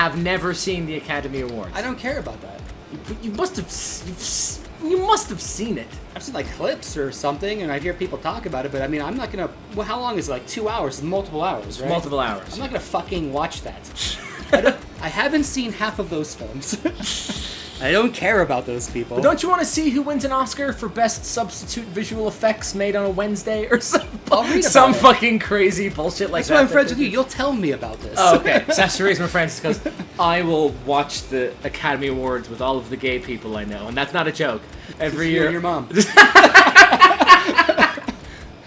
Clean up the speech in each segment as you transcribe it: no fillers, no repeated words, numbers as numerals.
have never seen the Academy Awards. I don't care about that. You must have seen it. I've seen like clips or something, and I hear people talk about it. But I mean, I'm not gonna. Well, how long is it? Like 2 hours? It's multiple hours, right? Multiple hours. I'm not gonna fucking watch that. I haven't seen half of those films. I don't care about those people. But don't you want to see who wins an Oscar for best substitute visual effects made on a Wednesday or something? I'll read about some it. fucking crazy bullshit like That's that. why I'm friends with you. You'll tell me about this. Oh, okay. So that's the reason we're friends, because I will watch the Academy Awards with all of the gay people I know, and that's not a joke. Every year. Your mom.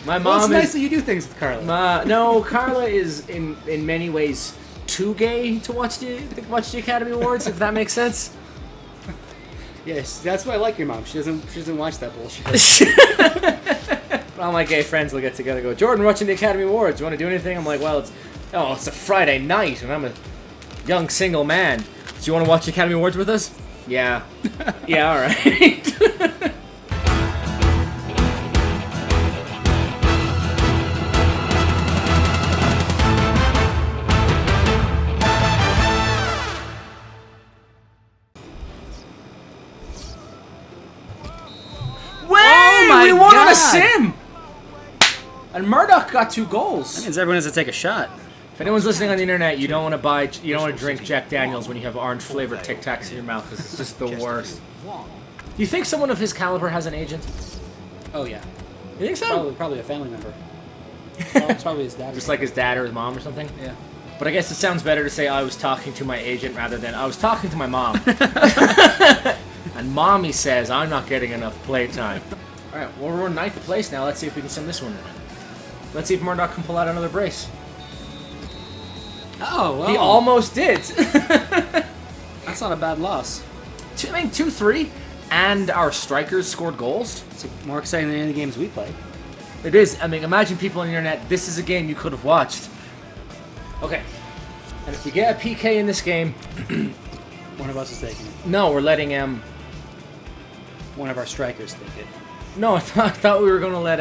My Well, mom it's is. nice that you do things with Carla. No, Carla is in many ways too gay to watch the Academy Awards, if that makes sense. Yes, that's why I like your mom. She doesn't watch that bullshit. All my gay friends will get together and go, Jordan, we're watching the Academy Awards. You want to do anything? I'm like, well, it's a Friday night, and I'm a young single man. Do you want to watch the Academy Awards with us? Yeah. Yeah, all right. We won on a sim! And Murdoch got 2 goals. That means everyone has to take a shot. If anyone's listening on the internet, you don't want to drink Jack Daniels when you have orange flavored Tic Tacs in your mouth, because it's just the worst. Do you think someone of his caliber has an agent? Oh yeah. You think so? Probably a family member. It's probably his dad. Just like his dad or his mom or something? Yeah. But I guess it sounds better to say I was talking to my agent rather than I was talking to my mom. And mommy says I'm not getting enough playtime. Alright, well, we're in 9th place now. Let's see if we can send this one in. Let's see if Murdoch can pull out another brace. Oh, well. He almost did. That's not a bad loss. 2-3, and our strikers scored goals. It's more exciting than any of the games we play. It is. I mean, imagine people on the internet. This is a game you could have watched. Okay. And if we get a PK in this game, One of us is taking it. no, we're letting One of our strikers take it. No, I thought we were going to let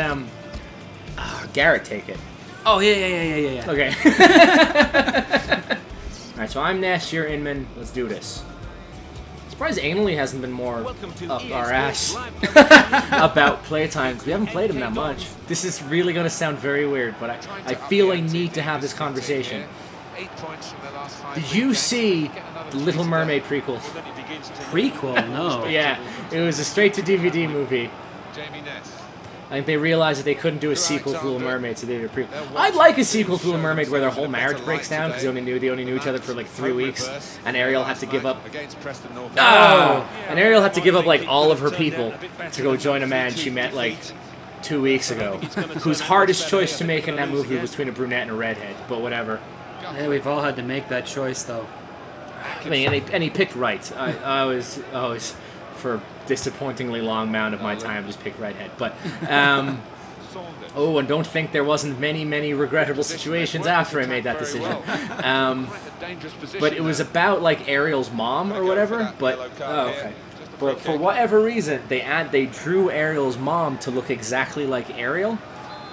Garrett take it. Oh, yeah. Okay. Alright, so I'm Ness, you're Inman. Let's do this. Surprised Anally hasn't been more up our ass about playtime, because we haven't played him that much. This is really going to sound very weird, but I feel I need to have this conversation. Did you see the Little Mermaid prequel? Prequel? No. Yeah, it was a straight-to-DVD movie. I think they realized that they couldn't do a sequel to Little Mermaid, so they did a prequel. I'd like a sequel to Little Mermaid where their whole marriage breaks down because they only knew each other for like 3 weeks, and Ariel had to give up. And Ariel had to give up like all of her people to go join a man she met like 2 weeks ago, whose hardest choice to make in that movie was between a brunette and a redhead. But whatever. Yeah, we've all had to make that choice, though. I mean, and he picked right. I always, for a disappointingly long amount of my time, just picked redhead. But, and don't think there wasn't many regrettable situations after I made that decision. But it was about, like, Ariel's mom or whatever. But, okay. But for whatever reason, they drew Ariel's mom to look exactly like Ariel.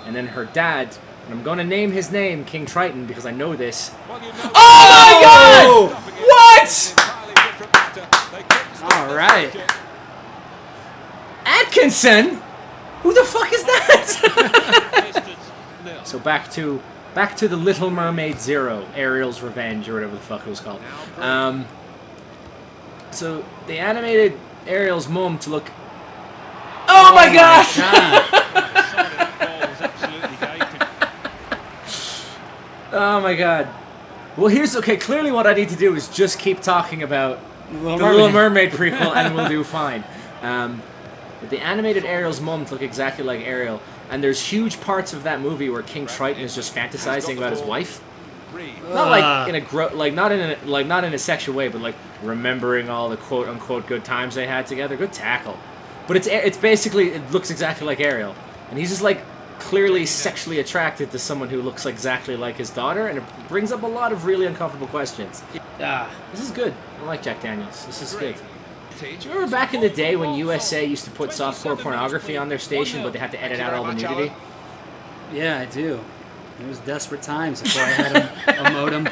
And then her dad... And I'm going to name his name King Triton because I know this. Oh my god! What? All right. Atkinson? Who the fuck is that? So back to the Little Mermaid Zero, Ariel's Revenge, or whatever the fuck it was called. So they animated Ariel's mom to look... Oh my gosh! Oh my god. Well, clearly what I need to do is just keep talking about Little Mermaid prequel and we'll do fine. But they animated Ariel's mum to look exactly like Ariel, and there's huge parts of that movie where King Triton is just fantasizing about his wife. Not like in a not in a sexual way, but like remembering all the quote unquote good times they had together. Good tackle. But it's basically, it looks exactly like Ariel, and he's just like clearly sexually attracted to someone who looks exactly like his daughter, and it brings up a lot of really uncomfortable questions. This is good. I like Jack Daniels. This is good. Do you remember back in the day when USA used to put softcore pornography on their station, but they had to edit out all the nudity? Yeah, I do. It was desperate times before I had a modem.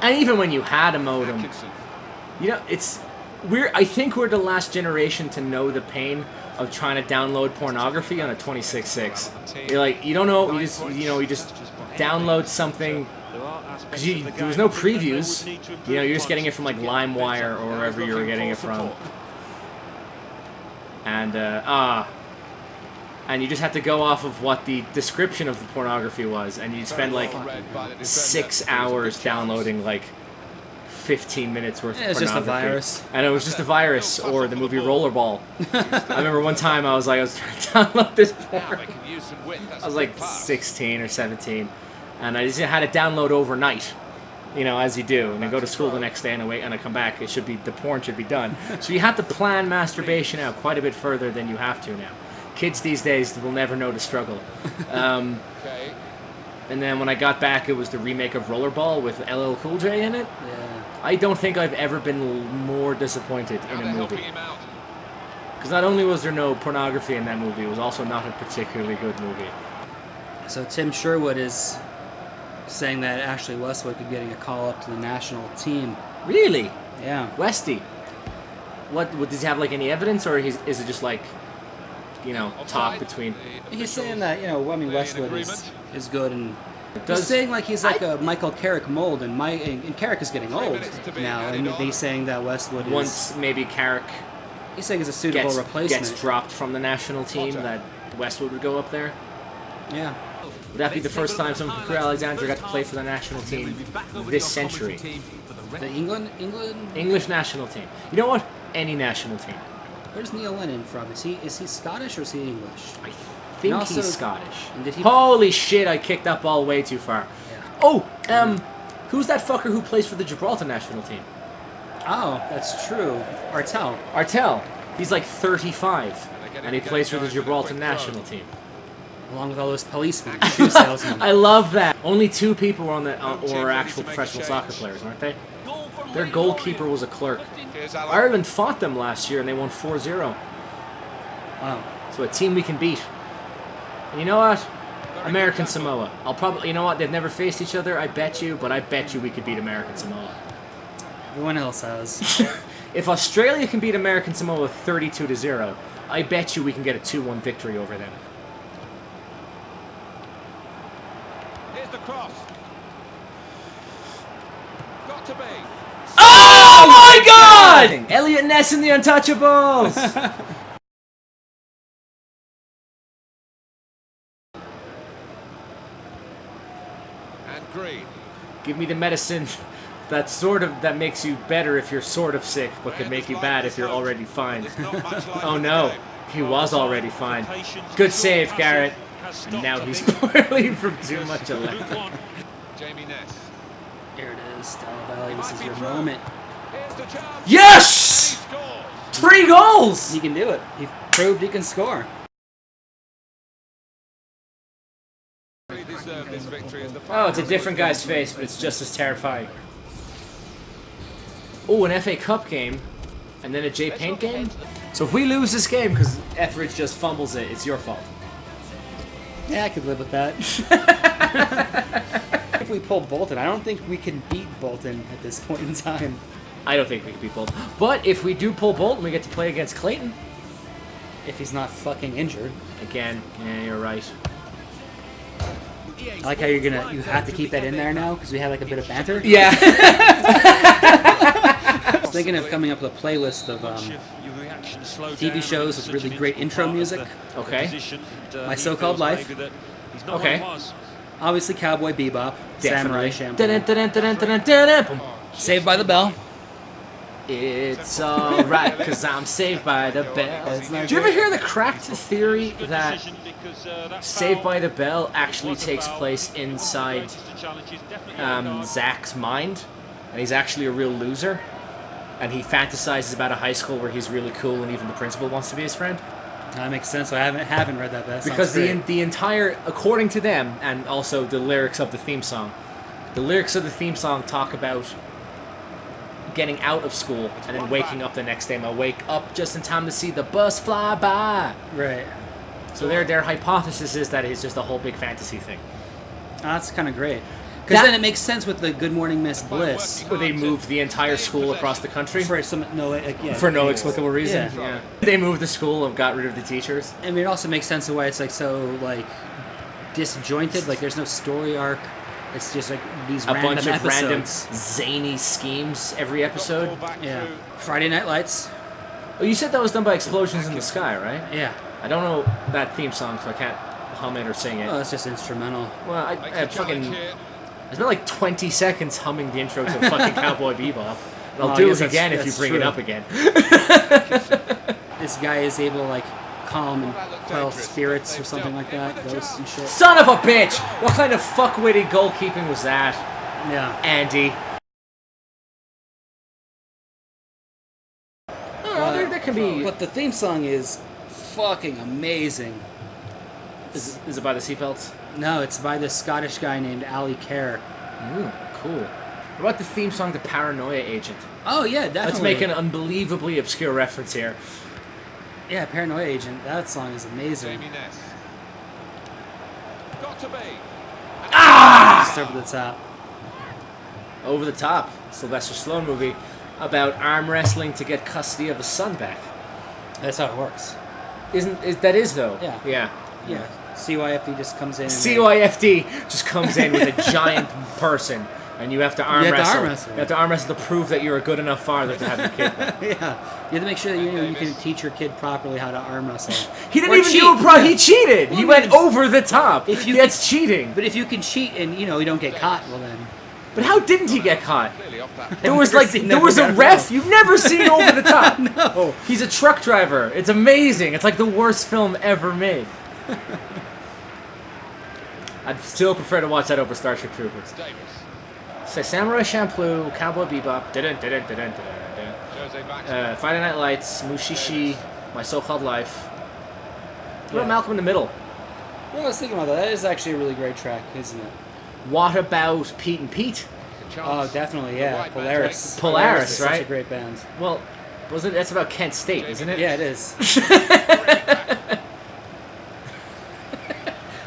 And even when you had a modem, I think we're the last generation to know the pain of trying to download pornography on a 26.6. You're like, you don't know, you just download something because there was no previews. You're just getting it from like LimeWire or wherever you were getting it from. And and you just had to go off of what the description of the pornography was, and you'd spend like 6 hours downloading like 15 minutes worth of pornography. It was just a virus. And it was just a virus, or the movie Rollerball. I remember one time I was trying to download this porn. I was like 16 or 17, and I just had to download overnight. As you do, and then go to school the next day and I come back. The porn should be done. So you have to plan masturbation out quite a bit further than you have to now. Kids these days will never know the struggle. And then when I got back, it was the remake of Rollerball with LL Cool J in it. Yeah. I don't think I've ever been more disappointed in a movie. Because not only was there no pornography in that movie, it was also not a particularly good movie. So Tim Sherwood is saying that Ashley Westwood could be getting a call up to the national team. Really? Yeah. Westy. What does he have like any evidence, or is it just like, talk between? He's saying that Westwood is good, and he's saying like he's like a Michael Carrick mold, and Carrick is getting old now, and he's saying that Westwood is once maybe Carrick. He's saying is a suitable replacement. Gets dropped from the national team, that Westwood would go up there. Yeah. Would that be the first time someone from Career Alexandra got to play for the national team this century? The England? English national team. You know what? Any national team. Where's Neil Lennon from? Is he Scottish or is he English? I think he's Scottish. And did he... Holy shit, I kicked that ball way too far. Yeah. Oh, who's that fucker who plays for the Gibraltar national team? Oh, that's true. Artell. He's like 35, and he plays for the Gibraltar national team. Along with all those policemen, shoe salesmen. I love that. Only 2 people were on the or actual professional soccer players, aren't they? Their goalkeeper was a clerk. Ireland fought them last year and they won 4-0. Wow. So a team we can beat. And you know what? American Samoa. You know what? They've never faced each other, I bet you we could beat American Samoa. Everyone else has. If Australia can beat American Samoa 32-0, I bet you we can get a 2-1 victory over them. Here's the cross. Got to be. Oh my God! Elliot Ness and the Untouchables. And Green. Give me the medicine that makes you better if you're sort of sick, but can make you bad if you're already fine. Oh no, he was already fine. Good save, Garrett. And now he's boiling from too much electric. Jamie Ness. Here it is, Stella Valley. This is your moment. Yes! 3 goals! He can do it. He proved he can score. Oh, it's a different guy's face, but it's just as terrifying. Oh, an FA Cup game, and then a J Paint game? So if we lose this game because Etheridge just fumbles it, it's your fault. Yeah, I could live with that. If we pull Bolton, I don't think we can beat Bolton at this point in time. I don't think we can beat Bolton. But if we do pull Bolton, we get to play against Clayton. If he's not fucking injured. Again, yeah, you're right. I like how you have to keep that in there now because we have like a bit of banter. Yeah. I was thinking of coming up with a playlist of TV shows with really great intro music. Okay. My So-Called Life. Okay. Obviously Cowboy Bebop. Samurai Definitely. Champloo. Saved by the Bell. It's alright, because I'm saved by the bell. Do you ever hear the cracked theory that Saved by the Bell actually takes place inside Zach's mind? And he's actually a real loser? And he fantasizes about a high school where he's really cool and even the principal wants to be his friend? That makes sense. I haven't read that. But because the entire, according to them, and also the lyrics of the theme song talk about getting out of school and then waking up the next day. I wake up just in time to see the bus fly by. Right. So their hypothesis is that it's just a whole big fantasy thing. That's kind of great. Because then it makes sense with the Good Morning Miss Bliss. Where they moved the entire school across the country For no explicable reason. Yeah. They moved the school and got rid of the teachers. I mean, it also makes sense the way it's like so like disjointed. Like there's no story arc. It's just like these a random bunch of episodes. random zany schemes every episode. Yeah. Friday Night Lights. Oh, you said that was done by Explosions in the Sky, right? Yeah. I don't know that theme song, so I can't hum it or sing it. Oh, it's just instrumental. Well, I fucking... I spent like 20 seconds humming the intro to fucking Cowboy Bebop. And I'll do it again if you bring it up again. This guy is able to like calm and quell spirits or something like that, ghosts and shit. Son of a bitch! What kind of fuckwitty goalkeeping was that, Yeah. Andy? Oh, there can be... But the theme song is fucking amazing. Is it by the Seatbelts? No, it's by this Scottish guy named Ali Kerr. Ooh, cool. What about the theme song to Paranoia Agent? Oh yeah, definitely. Let's make an unbelievably obscure reference here. Yeah, Paranoia Agent. That song is amazing. Jamie Ness. Got to be. Just over the top. Over the Top, Sylvester Stallone movie about arm wrestling to get custody of his son back. That's how it works. That is though? Yeah. Yeah. Yeah. CYFD just comes in. And CYFD just comes in with a giant person, and you have to arm wrestle. You have to arm wrestle to prove that you're a good enough father to have your kid back. Yeah. You have to make sure that you can teach your kid properly how to arm wrestle. He didn't even do it. He cheated. He went over the top. That's cheating. But if you can cheat and you don't get caught, well then. But how didn't he get caught? There was a ref. No. You've never seen Over the Top. No. He's a truck driver. It's amazing. It's like the worst film ever made. I'd still prefer to watch that over Starship Troopers. Say Samurai Champloo, Cowboy Bebop, Friday Night Lights, Mushishi, My So-Called Life. What about Malcolm in the Middle? Well, I was thinking about that. That is actually a really great track, isn't it? What about Pete and Pete? Oh, definitely, yeah. Polaris. Polaris, is right? Such a great band. Well, that's about Kent State, isn't it? Yeah, it is.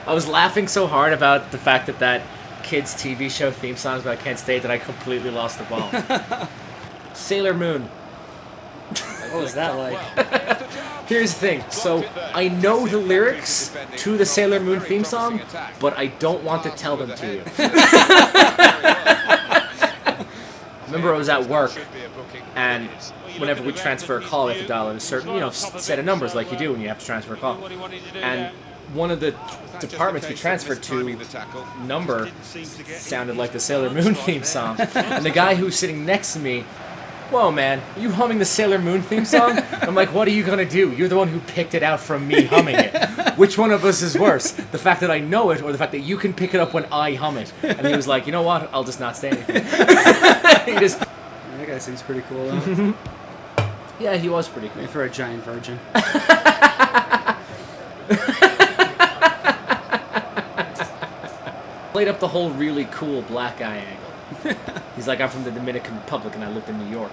I was laughing so hard about the fact that kids' TV show theme song is about Kent State that I completely lost the ball. Sailor Moon. What was that like? Here's the thing. So, I know the lyrics to the Sailor Moon theme song, but I don't want to tell them to you. Remember, I was at work, and whenever we transfer a call, we have to dial in a certain, set of numbers like you do when you have to transfer a call. And one of the departments we transferred to number sounded like the Sailor Moon theme song. And the guy who was sitting next to me, whoa man, are you humming the Sailor Moon theme song? I'm like, what are you gonna do? You're the one who picked it out from me humming it. Which one of us is worse? The fact that I know it or the fact that you can pick it up when I hum it? And he was like, you know what? I'll just not say anything. That guy seems pretty cool though. Yeah, he was pretty cool. For a giant virgin. Played up the whole really cool black guy angle. He's like, I'm from the Dominican Republic and I lived in New York.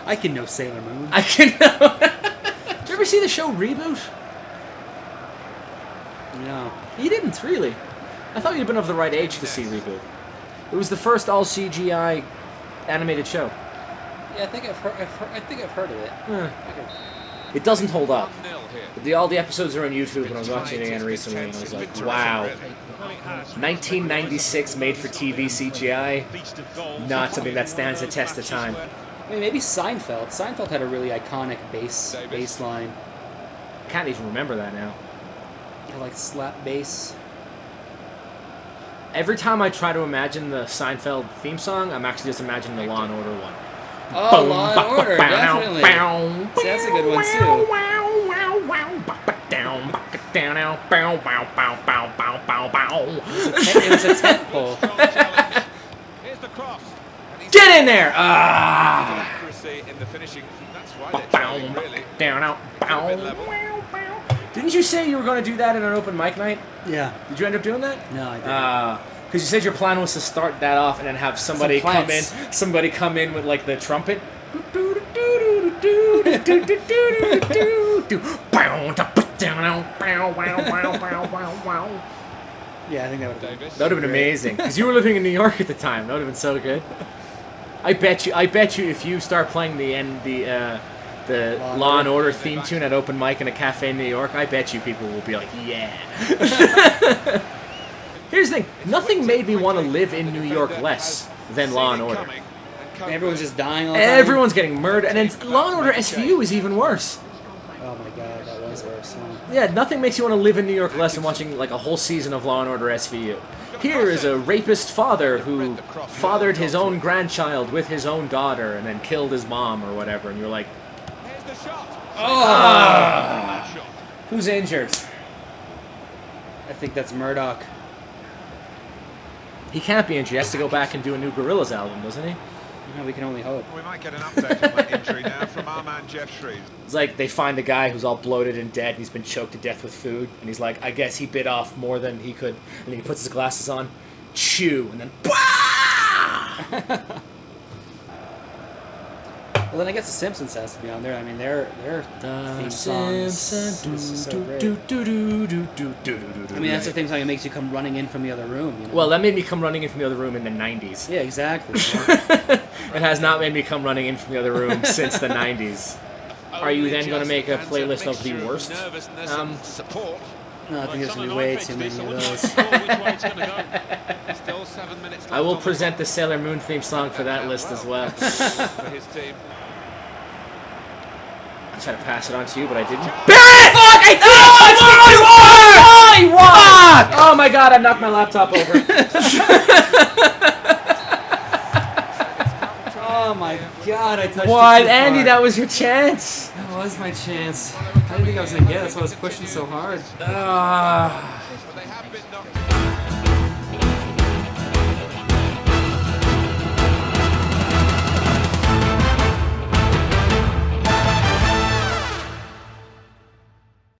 I can know Sailor Moon. I can know. Did you ever see the show Reboot? No. You didn't, really. I thought you'd been of the right age to see Reboot. It was the first all CGI animated show. Yeah, I think I've heard of it. It doesn't hold up. All the episodes are on YouTube, and I was watching it again recently, and I was like, wow. 1996 made-for-TV CGI, not something that stands the test of time. I mean, maybe Seinfeld. Seinfeld had a really iconic bass line. I can't even remember that now. Like slap bass. Every time I try to imagine the Seinfeld theme song, I'm actually just imagining the Law and Order one. Oh, Law and Order, definitely. See, that's a good one too. It was a tent pole. Here's the cross. Get in there! Ah! Didn't you say you were going to do that in an open mic night? Yeah. Did you end up doing that? No, I didn't. Because you said your plan was to start that off and then have somebody come in with like the trumpet. Yeah, I think that would have been. That would have been amazing. Because you were living in New York at the time. That would have been so good. I bet you if you start playing the Law and Order theme tune at open mic in a cafe in New York, I bet you people will be like, yeah. Here's the thing. Nothing made me want to live in New York less than Law and Order. Everyone's just dying all the time. Everyone's getting murdered. And then Law and Order SVU is even worse. Oh my god, that was worse. Huh? Yeah, nothing makes you want to live in New York less than watching like a whole season of Law and Order SVU. Here is a rapist father who fathered his own grandchild with his own daughter and then killed his mom or whatever, and you're like, oh! Who's injured? I think that's Murdoch. He can't be injured. He has to go back and do a new Gorillaz album, doesn't he? No, we can only hope. We might get an update on that injury now from our man Jeff Shreed. It's like they find a guy who's all bloated and dead, and he's been choked to death with food, and he's like, I guess he bit off more than he could, and then he puts his glasses on, chew, and then Well, then I guess the Simpsons has to be on there. I mean, their theme song is so great. I mean, that's the theme song that makes you come running in from the other room. You know? Well, that made me come running in from the other room in the 90s. Yeah, exactly. It has not made me come running in from the other room since the 90s. Are you then going to make a playlist of the worst? No, I think there's going to be way too many of those. I will present the Sailor Moon theme song for that list as well. I tried to pass it on to you, but I didn't. Barrett! Fuck! I did! Fuck! Oh my god, I knocked my laptop over. Oh my god, I touched What? it too Andy, far. that was your chance. That was my chance. I didn't think I was going to get it. That's why I was pushing so hard.